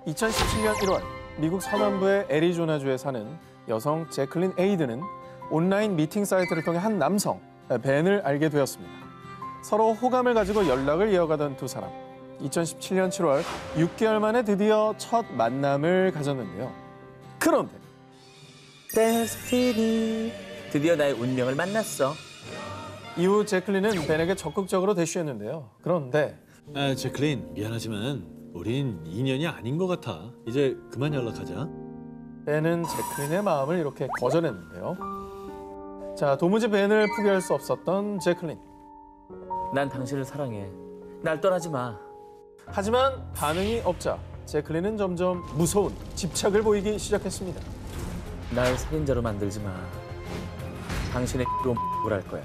2017년 1월 미국 서남부의 애리조나주에 사는 여성 제클린 에이드는 온라인 미팅 사이트를 통해 한 남성, 벤을 알게 되었습니다. 서로 호감을 가지고 연락을 이어가던 두 사람. 2017년 7월 6개월 만에 드디어 첫 만남을 가졌는데요. 그런데 데스티니, 드디어 나의 운명을 만났어. 이후 제클린은 벤에게 적극적으로 대쉬했는데요. 그런데 제클린, 미안하지만 우린 인연이 아닌 것 같아. 이제 그만 연락하자. 벤은 제클린의 마음을 이렇게 거절했는데요. 자, 도무지 벤을 포기할 수 없었던 제클린. 난 당신을 사랑해. 날 떠나지 마. 하지만 반응이 없자 제클린은 점점 무서운 집착을 보이기 시작했습니다. 날 살인자로 만들지 마. 당신의 로 할 거야.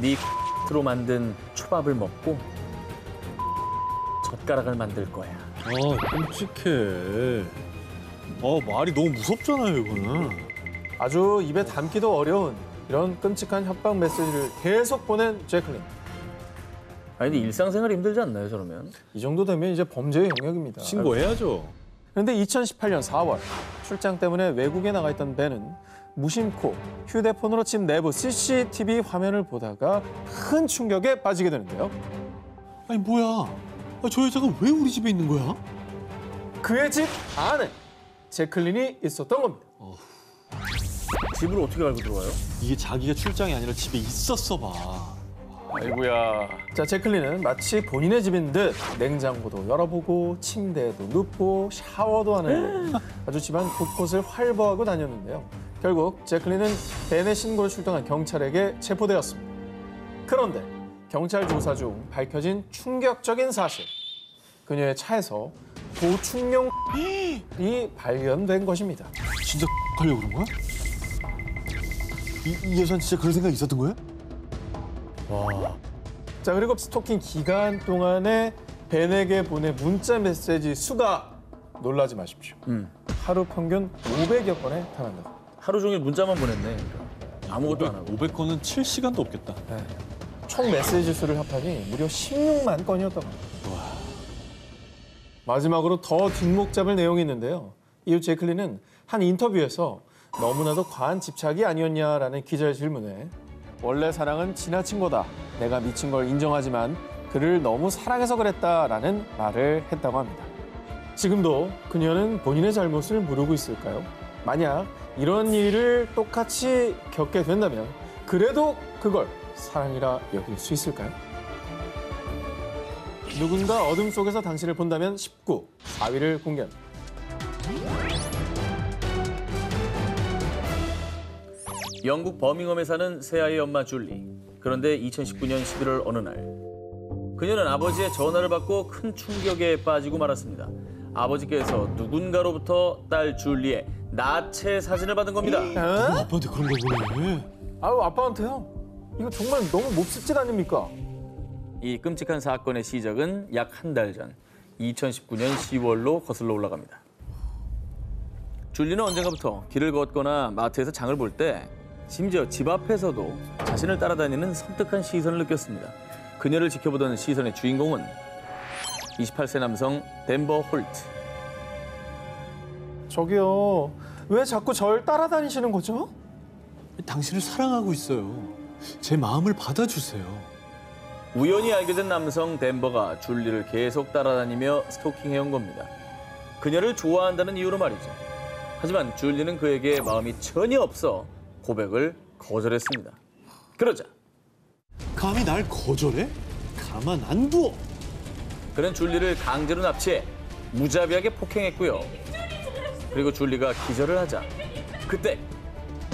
네 로 만든 초밥을 먹고 젓가락을 만들 거야. 끔찍해. 말이 너무 무섭잖아요, 이거는. 아주 입에 담기도 어려운 이런 끔찍한 협박 메시지를 계속 보낸 제클린. 아니, 근데 일상생활 힘들지 않나요, 저러면? 이 정도 되면 이제 범죄의 영역입니다. 신고해야죠. 그런데 2018년 4월 출장 때문에 외국에 나가 있던 벤은 무심코 휴대폰으로 집 내부 CCTV 화면을 보다가 큰 충격에 빠지게 되는데요. 아니, 뭐야. 저 여자가 왜 우리 집에 있는 거야? 그의 집 안에 제클린이 있었던 겁니다. 집을 어떻게 알고 들어와요? 이게 자기가 출장이 아니라 집에 있었어 봐. 아이고야. 자, 제클린은 마치 본인의 집인 듯 냉장고도 열어보고 침대에도 눕고 샤워도 하는 아주 집안 곳곳을 활보하고 다녔는데요. 결국 제클린은 벤의 신고를 출동한 경찰에게 체포되었습니다. 그런데 경찰 조사 중 밝혀진 충격적인 사실. 그녀의 차에서 도충용이 발견된 것입니다. 진짜 하려고 그런 거야? 이 여자는 진짜 그런 생각이 있었던 거야? 와. 자, 그리고 스토킹 기간 동안에 벤에게 보낸 문자 메시지 수가 놀라지 마십시오. 하루 평균 500여 건에 달한다. 하루 종일 문자만 보냈네. 아무것도 안 하고. 500건은 칠 시간도 없겠다. 네. 총 메시지 수를 합하니 무려 16만 건이었다고 합니다. 마지막으로 더 뒷목 잡을 내용이 있는데요. 이후 제클린은 한 인터뷰에서 너무나도 과한 집착이 아니었냐라는 기자의 질문에 원래 사랑은 지나친 거다. 내가 미친 걸 인정하지만 그를 너무 사랑해서 그랬다라는 말을 했다고 합니다. 지금도 그녀는 본인의 잘못을 모르고 있을까요? 만약 이런 일을 똑같이 겪게 된다면 그래도 그걸 사랑이라 여길 수 있을까요? 누군가 어둠 속에서 당신을 본다면 19, 4위를 공개합니다. 영국 버밍엄에 사는 새아이의 엄마 줄리. 그런데 2019년 11월 어느 날 그녀는 아버지의 전화를 받고 큰 충격에 빠지고 말았습니다. 아버지께서 누군가로부터 딸 줄리의 나체 사진을 받은 겁니다. 아빠한테 그런 걸 보내. 아유, 아빠한테요? 이거 정말 너무 몹쓸 짓 아닙니까? 이 끔찍한 사건의 시작은 약 한 달 전 2019년 10월로 거슬러 올라갑니다. 줄리는 언젠가부터 길을 걷거나 마트에서 장을 볼 때 심지어 집 앞에서도 자신을 따라다니는 섬뜩한 시선을 느꼈습니다. 그녀를 지켜보던 시선의 주인공은 28세 남성 덴버 홀트. 저기요, 왜 자꾸 절 따라다니시는 거죠? 당신을 사랑하고 있어요. 제 마음을 받아주세요. 우연히 알게 된 남성 덴버가 줄리를 계속 따라다니며 스토킹해온 겁니다. 그녀를 좋아한다는 이유로 말이죠. 하지만 줄리는 그에게 마음이 전혀 없어 고백을 거절했습니다. 그러자 감히 날 거절해? 가만 안 둬. 그는 줄리를 강제로 납치해 무자비하게 폭행했고요. 그리고 줄리가 기절을 하자 그때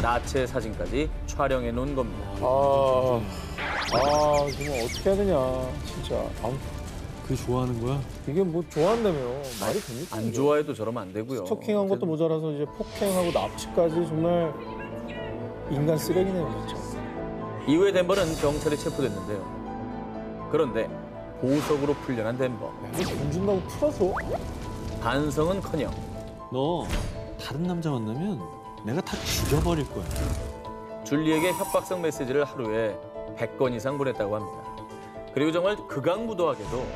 나체 사진까지 촬영해 놓은 겁니다. 정말 어떻게 해야 되냐, 진짜. 그게 좋아하는 거야? 이게 뭐 좋아한다며 말이 됩니까? 안 좋아해도 저러면 안 되고요. 스토킹한 것도 모자라서 이제 폭행하고 납치까지 정말 인간 쓰레기네요, 진짜. 이후에 덴버는 경찰에 체포됐는데요. 그런데 보석으로 풀려난 덴버. 돈 준다고 풀어서? 반성은커녕 너 다른 남자 만나면 내가 다 죽여버릴 거야. 줄리에게 협박성 메시지를 하루에 100건 이상 보냈다고 합니다. 그리고 정말 극악무도하게도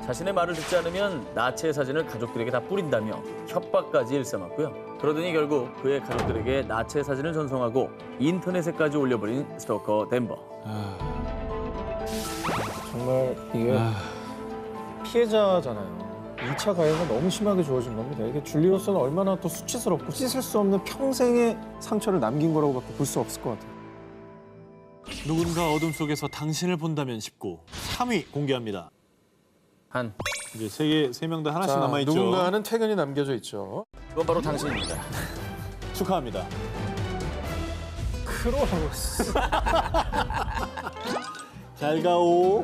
자신의 말을 듣지 않으면 나체의 사진을 가족들에게 다 뿌린다며 협박까지 일삼았고요. 그러더니 결국 그의 가족들에게 나체의 사진을 전송하고 인터넷에까지 올려버린 스토커 덴버. 정말 이게 피해자잖아요. 2차 가해가 너무 심하게 주어진 겁니다. 이게 줄리로서는 얼마나 또 수치스럽고 씻을 수 없는 평생의 상처를 남긴 거라고밖에 볼 수 없을 것 같아요. 누군가 어둠 속에서 당신을 본다면 싶고 3위 공개합니다. 이제 세 명 다 하나씩 자, 남아 있죠. 누군가는 퇴근이 남겨져 있죠. 그건 바로 당신입니다. 축하합니다. 크로라고. 잘 가오.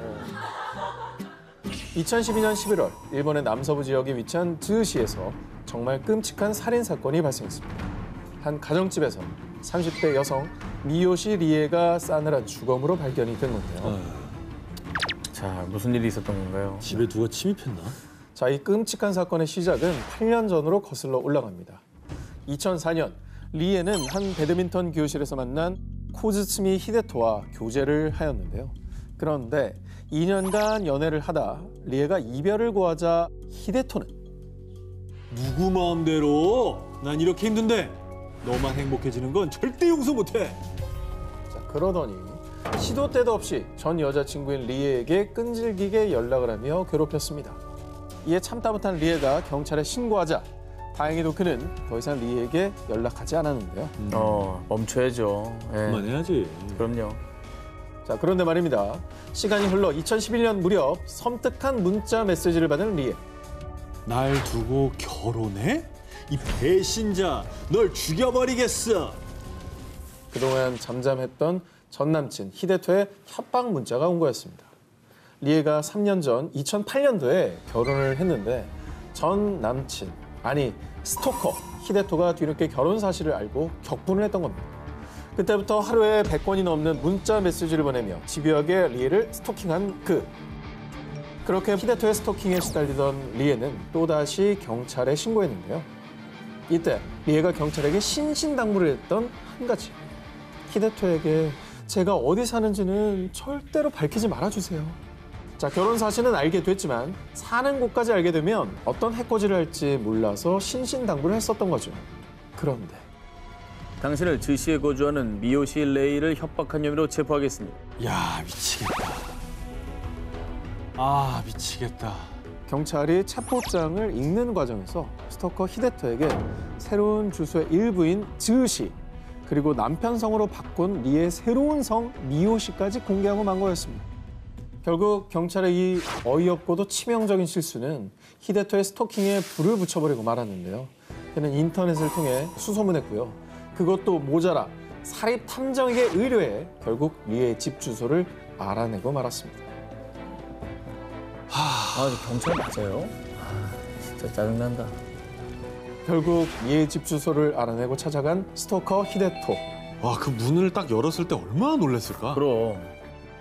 2012년 11월 일본의 남서부 지역에 위치한 즈시에서 정말 끔찍한 살인 사건이 발생했습니다. 한 가정집에서 30대 여성 미요시 리에가 싸늘한 주검으로 발견이 된 건데요. 자, 무슨 일이 있었던 건가요? 집에 누가 침입했나? 자, 이 끔찍한 사건의 시작은 8년 전으로 거슬러 올라갑니다. 2004년 리에는 한 배드민턴 교실에서 만난 코즈츠미 히데토와 교제를 하였는데요. 그런데 2년간 연애를 하다 리에가 이별을 고하자 히데토는 누구 마음대로? 난 이렇게 힘든데 너만 행복해지는 건 절대 용서 못해. 자, 그러더니 시도 때도 없이 전 여자친구인 리에에게 끈질기게 연락을 하며 괴롭혔습니다. 이에 참다 못한 리에가 경찰에 신고하자 다행히도 그는 더 이상 리에에게 연락하지 않았는데요. 멈춰야죠. 예. 그만해야지. 그럼요. 자, 그런데 말입니다. 시간이 흘러 2011년 무렵 섬뜩한 문자 메시지를 받은 리에. 날 두고 결혼해? 이 배신자, 널 죽여버리겠어. 그동안 잠잠했던 전 남친 히데토의 협박 문자가 온 거였습니다. 리에가 3년 전 2008년도에 결혼을 했는데 전 남친, 아니 스토커 히데토가 뒤늦게 결혼 사실을 알고 격분을 했던 겁니다. 그때부터 하루에 100건이 넘는 문자 메시지를 보내며 집요하게 리에를 스토킹한 그렇게 히데토의 스토킹에 시달리던 리에는 또다시 경찰에 신고했는데요. 이때 리에가 경찰에게 신신당부를 했던 한 가지. 히데토에게 제가 어디 사는지는 절대로 밝히지 말아주세요. 자, 결혼 사실은 알게 됐지만 사는 곳까지 알게 되면 어떤 해코지를 할지 몰라서 신신당부를 했었던 거죠. 그런데 당신을 즈시에 거주하는 미요시 레이를 협박한 혐의로 체포하겠습니다. 야, 미치겠다. 미치겠다. 경찰이 체포장을 읽는 과정에서 스토커 히데토에게 새로운 주소의 일부인 즈시 그리고 남편 성으로 바꾼 리의 새로운 성 미요시까지 공개하고 만 거였습니다. 결국 경찰의 이 어이없고도 치명적인 실수는 히데토의 스토킹에 불을 붙여버리고 말았는데요. 그는 인터넷을 통해 수소문했고요. 그것도 모자라 사립 탐정에게 의뢰해 결국 리의 집 주소를 알아내고 말았습니다. 경찰 맞아요? 진짜 짜증난다. 결국 리의 집 주소를 알아내고 찾아간 스토커 히데토. 와, 그 문을 딱 열었을 때 얼마나 놀랐을까? 그럼.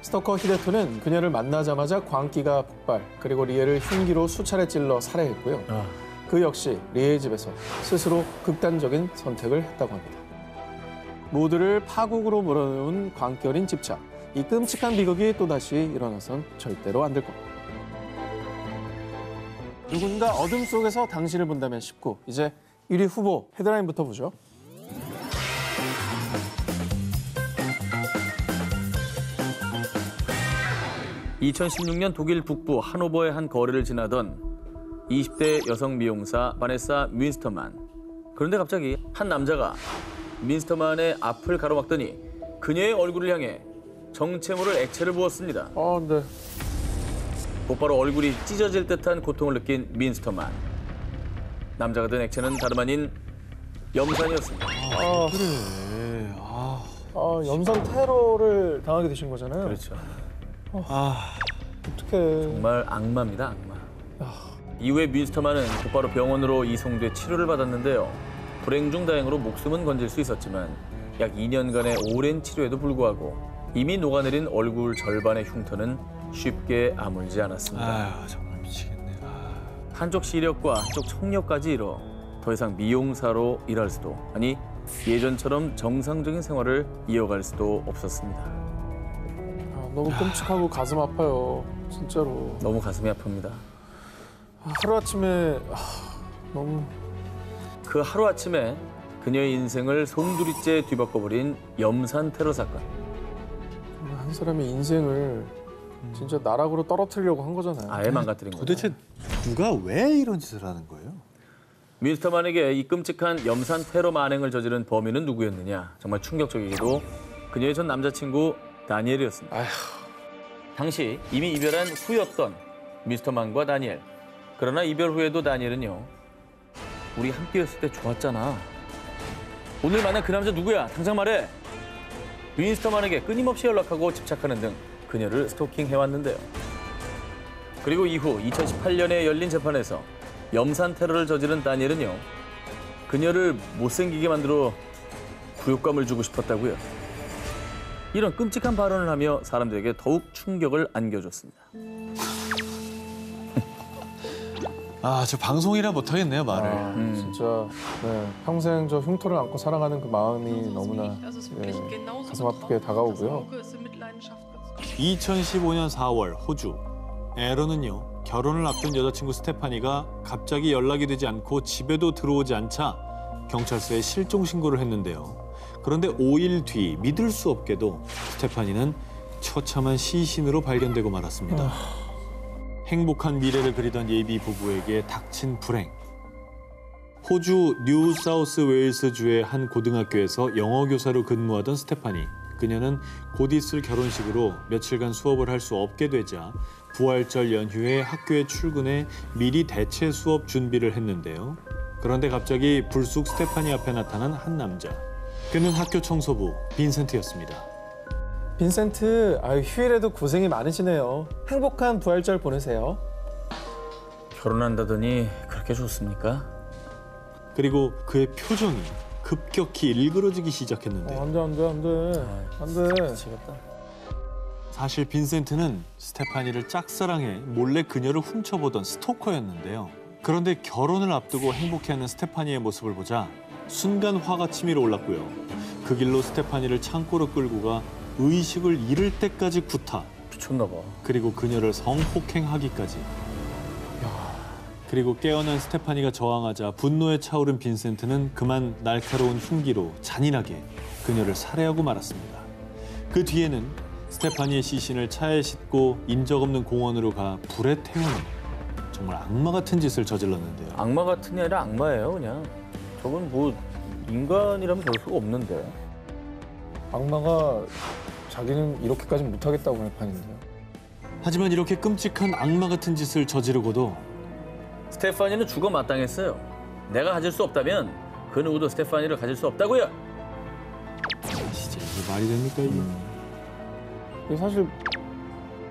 스토커 히데토는 그녀를 만나자마자 광기가 폭발, 그리고 리에를 흉기로 수차례 찔러 살해했고요. 그 역시 리에의 집에서 스스로 극단적인 선택을 했다고 합니다. 모두를 파국으로 몰아넣은 광기 어린 집착. 이 끔찍한 비극이 또다시 일어나선 절대로 안 될 겁니다. 누군가 어둠 속에서 당신을 본다면 19. 이제 1위 후보 헤드라인부터 보죠. (2016년) 독일 북부 하노버의 한 거리를 지나던 20대 여성 미용사 바네사 윈스터만. 그런데 갑자기 한 남자가 윈스터만의 앞을 가로막더니 그녀의 얼굴을 향해 정체모를 액체를 부었습니다. 네. 곧바로 얼굴이 찢어질 듯한 고통을 느낀 윈스터만. 남자가 든 액체는 다름 아닌 염산이었습니다. 그래. 염산 테러를 당하게 되신 거잖아요. 그렇죠. 어떡해. 정말 악마입니다, 악마. 이후에 윈스터만은 곧바로 병원으로 이송돼 치료를 받았는데요. 불행 중 다행으로 목숨은 건질 수 있었지만 약 2년간의 오랜 치료에도 불구하고 이미 녹아내린 얼굴 절반의 흉터는 쉽게 아물지 않았습니다. 정말 미치겠네. 한쪽 시력과 한쪽 청력까지 잃어 더 이상 미용사로 일할 수도, 아니 예전처럼 정상적인 생활을 이어갈 수도 없었습니다. 너무 끔찍하고 가슴 아파요. 진짜로. 너무 가슴이 아픕니다. 하루아침에 너무 그 하루아침에 그녀의 인생을 송두리째 뒤바꿔버린 염산 테러 사건. 한 사람의 인생을 진짜 나락으로 떨어뜨리려고 한 거잖아요. 아예 망가뜨린 거죠. 도대체 누가 왜 이런 짓을 하는 거예요? 미스터만에게 이 끔찍한 염산 테러 만행을 저지른 범인은 누구였느냐. 정말 충격적이게도 그녀의 전 남자친구 다니엘이었습니다. 아휴. 당시 이미 이별한 후였던 미스터만과 다니엘. 그러나 이별 후에도 다니엘은요. 우리 함께였을 때 좋았잖아. 오늘 만난 그 남자 누구야? 당장 말해. 미스터만에게 끊임없이 연락하고 집착하는 등 그녀를 스토킹해왔는데요. 그리고 이후 2018년에 열린 재판에서 염산 테러를 저지른 다니엘은요. 그녀를 못생기게 만들어 굴욕감을 주고 싶었다고요. 이런 끔찍한 발언을 하며 사람들에게 더욱 충격을 안겨줬습니다. 아, 저 방송이라 못하겠네요, 말을. 진짜 평생 저 흉터를 안고 살아가는 그 마음이 너무나 가슴 아프게 다가오고요. 2015년 4월 호주. 에런은요, 결혼을 앞둔 여자친구 스테파니가 갑자기 연락이 되지 않고 집에도 들어오지 않자 경찰서에 실종 신고를 했는데요. 그런데 5일 뒤 믿을 수 없게도 스테파니는 처참한 시신으로 발견되고 말았습니다. 행복한 미래를 그리던 예비 부부에게 닥친 불행. 호주 뉴사우스 웨일스주의 한 고등학교에서 영어 교사로 근무하던 스테파니. 그녀는 곧 있을 결혼식으로 며칠간 수업을 할 수 없게 되자 부활절 연휴에 학교에 출근해 미리 대체 수업 준비를 했는데요. 그런데 갑자기 불쑥 스테파니 앞에 나타난 한 남자. 그는 학교 청소부 빈센트였습니다. 빈센트, 휴일에도 고생이 많으시네요. 행복한 부활절 보내세요. 결혼한다더니 그렇게 좋습니까? 그리고 그의 표정이 급격히 일그러지기 시작했는데요. 안 돼. 미치겠다. 사실 빈센트는 스테파니를 짝사랑해 몰래 그녀를 훔쳐보던 스토커였는데요. 그런데 결혼을 앞두고 행복해하는 스테파니의 모습을 보자 순간 화가 치밀어 올랐고요. 그 길로 스테파니를 창고로 끌고 가 의식을 잃을 때까지 구타. 미쳤나 봐. 그리고 그녀를 성폭행하기까지. 그리고 깨어난 스테파니가 저항하자 분노에 차오른 빈센트는 그만 날카로운 흉기로 잔인하게 그녀를 살해하고 말았습니다. 그 뒤에는 스테파니의 시신을 차에 싣고 인적 없는 공원으로 가 불에 태우는 정말 악마 같은 짓을 저질렀는데요. 악마 같은 게 아니라 악마예요, 그냥. 저건 뭐 인간이라면 볼 수가 없는데. 악마가 자기는 이렇게까지 못하겠다고 할 판인데요. 하지만 이렇게 끔찍한 악마 같은 짓을 저지르고도 스테파니는 죽어 마땅했어요. 내가 가질 수 없다면 그 누구도 스테파니를 가질 수 없다고요. 진짜 이게 말이 됩니까 이게? 이게 사실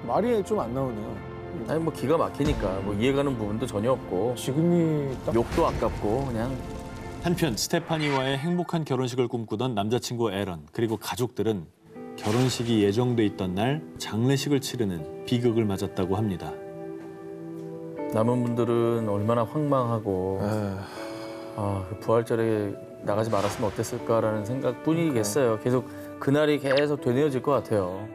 말이 좀 안 나오네요. 아니 뭐 기가 막히니까 뭐 이해가는 부분도 전혀 없고 지금이 딱 욕도 아깝고 그냥. 한편 스테파니와의 행복한 결혼식을 꿈꾸던 남자친구 에런 그리고 가족들은 결혼식이 예정돼 있던 날 장례식을 치르는 비극을 맞았다고 합니다. 남은 분들은 얼마나 황망하고 그 부활절에 나가지 말았으면 어땠을까라는 생각뿐이겠어요. 계속 그날이 계속 되뇌어질 것 같아요.